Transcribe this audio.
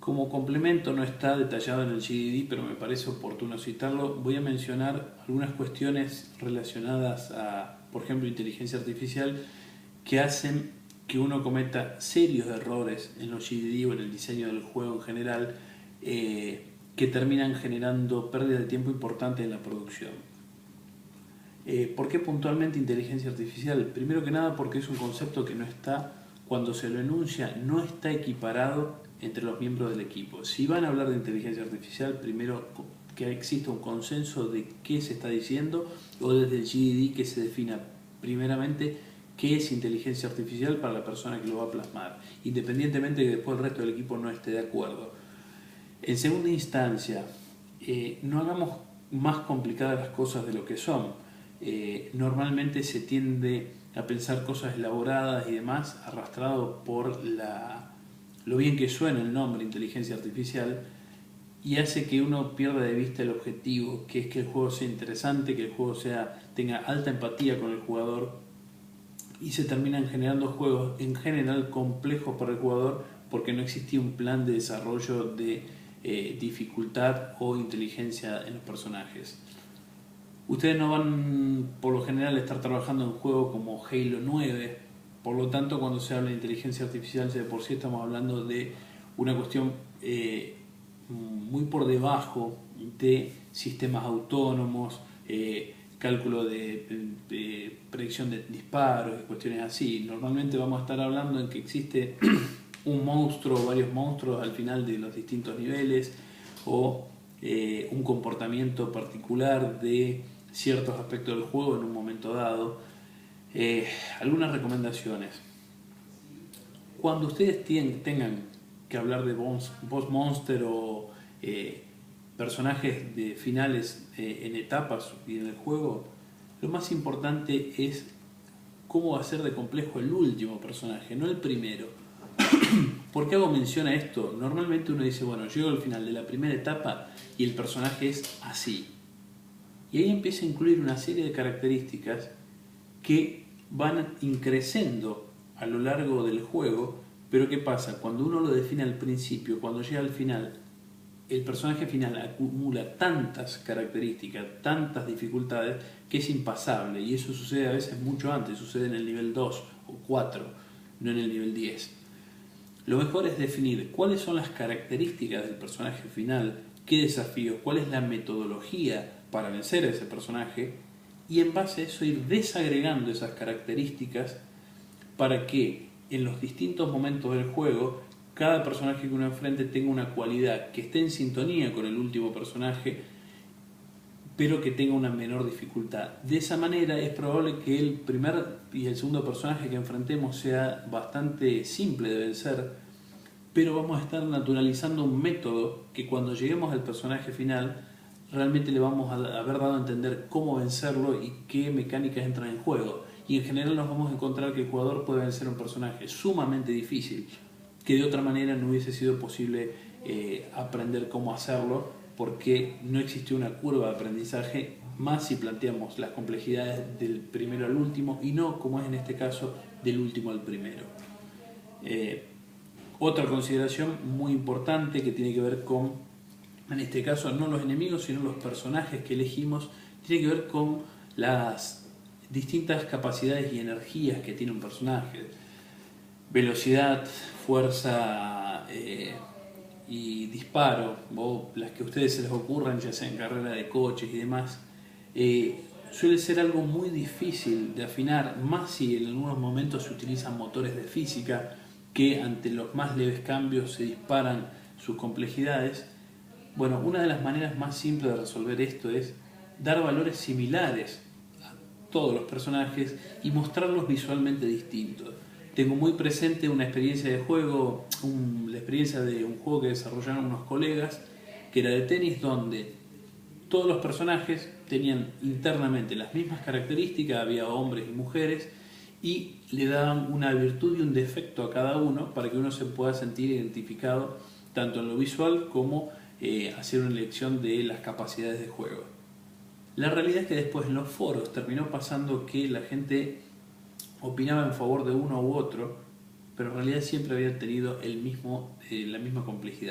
Como complemento, no está detallado en el GDD, pero me parece oportuno citarlo, voy a mencionar algunas cuestiones relacionadas a, por ejemplo, inteligencia artificial, que hacen que uno cometa serios errores en los GDD o en el diseño del juego en general, que terminan generando pérdida de tiempo importante en la producción. ¿Por qué puntualmente inteligencia artificial? Primero que nada porque es un concepto que no está, cuando se lo enuncia, no está equiparado entre los miembros del equipo. Si van a hablar de inteligencia artificial, primero que exista un consenso de qué se está diciendo, o desde el GDD que se defina primeramente qué es inteligencia artificial para la persona que lo va a plasmar, independientemente de que después el resto del equipo no esté de acuerdo. En segunda instancia, no hagamos más complicadas las cosas de lo que son. Normalmente se tiende a pensar cosas elaboradas y demás, arrastrado por lo bien que suena el nombre inteligencia artificial, y hace que uno pierda de vista el objetivo, que es que el juego sea interesante, que el juego tenga alta empatía con el jugador, y se terminan generando juegos en general complejos para el jugador porque no existía un plan de desarrollo de dificultad o inteligencia en los personajes. Ustedes no van por lo general a estar trabajando en juegos como Halo 9, por lo tanto cuando se habla de inteligencia artificial de por sí estamos hablando de una cuestión muy por debajo de sistemas autónomos, cálculo de predicción de disparos y cuestiones así. Normalmente vamos a estar hablando en que existe un monstruo o varios monstruos al final de los distintos niveles, o un comportamiento particular de ciertos aspectos del juego en un momento dado. Algunas recomendaciones: cuando ustedes tengan que hablar de boss monster o personajes de finales en etapas y en el juego, lo más importante es cómo va a ser de complejo el último personaje, no el primero. ¿Por qué hago mención a esto? Normalmente uno dice, bueno, llego al final de la primera etapa y el personaje es así. Y ahí empieza a incluir una serie de características que van increciendo a lo largo del juego. Pero ¿qué pasa? Cuando uno lo define al principio, cuando llega al final, el personaje final acumula tantas características, tantas dificultades, que es impasable. Y eso sucede a veces mucho antes, sucede en el nivel 2 o 4, no en el nivel 10. Lo mejor es definir cuáles son las características del personaje final, qué desafíos, cuál es la metodología para vencer a ese personaje, y en base a eso ir desagregando esas características para que en los distintos momentos del juego cada personaje que uno enfrente tenga una cualidad que esté en sintonía con el último personaje, pero que tenga una menor dificultad. De esa manera es probable que el primer y el segundo personaje que enfrentemos sea bastante simple de vencer, pero vamos a estar naturalizando un método que cuando lleguemos al personaje final realmente le vamos a haber dado a entender cómo vencerlo y qué mecánicas entran en juego. Y en general nos vamos a encontrar que el jugador puede vencer un personaje sumamente difícil, que de otra manera no hubiese sido posible aprender cómo hacerlo, porque no existió una curva de aprendizaje, más si planteamos las complejidades del primero al último y no, como es en este caso, del último al primero. Otra consideración muy importante que tiene que ver con, en este caso, no los enemigos, sino los personajes que elegimos, tiene que ver con las distintas capacidades y energías que tiene un personaje. Velocidad, fuerza y disparo, o las que a ustedes se les ocurran, ya sea en carrera de coches y demás, suele ser algo muy difícil de afinar, más si en algunos momentos se utilizan motores de física que ante los más leves cambios se disparan sus complejidades. Bueno, una de las maneras más simples de resolver esto es dar valores similares a todos los personajes y mostrarlos visualmente distintos. Tengo muy presente una experiencia de juego, la experiencia de un juego que desarrollaron unos colegas, que era de tenis, donde todos los personajes tenían internamente las mismas características, había hombres y mujeres, y le daban una virtud y un defecto a cada uno para que uno se pueda sentir identificado tanto en lo visual como hacer una elección de las capacidades de juego. La realidad es que después en los foros terminó pasando que la gente opinaba en favor de uno u otro, pero en realidad siempre habían tenido la misma complejidad.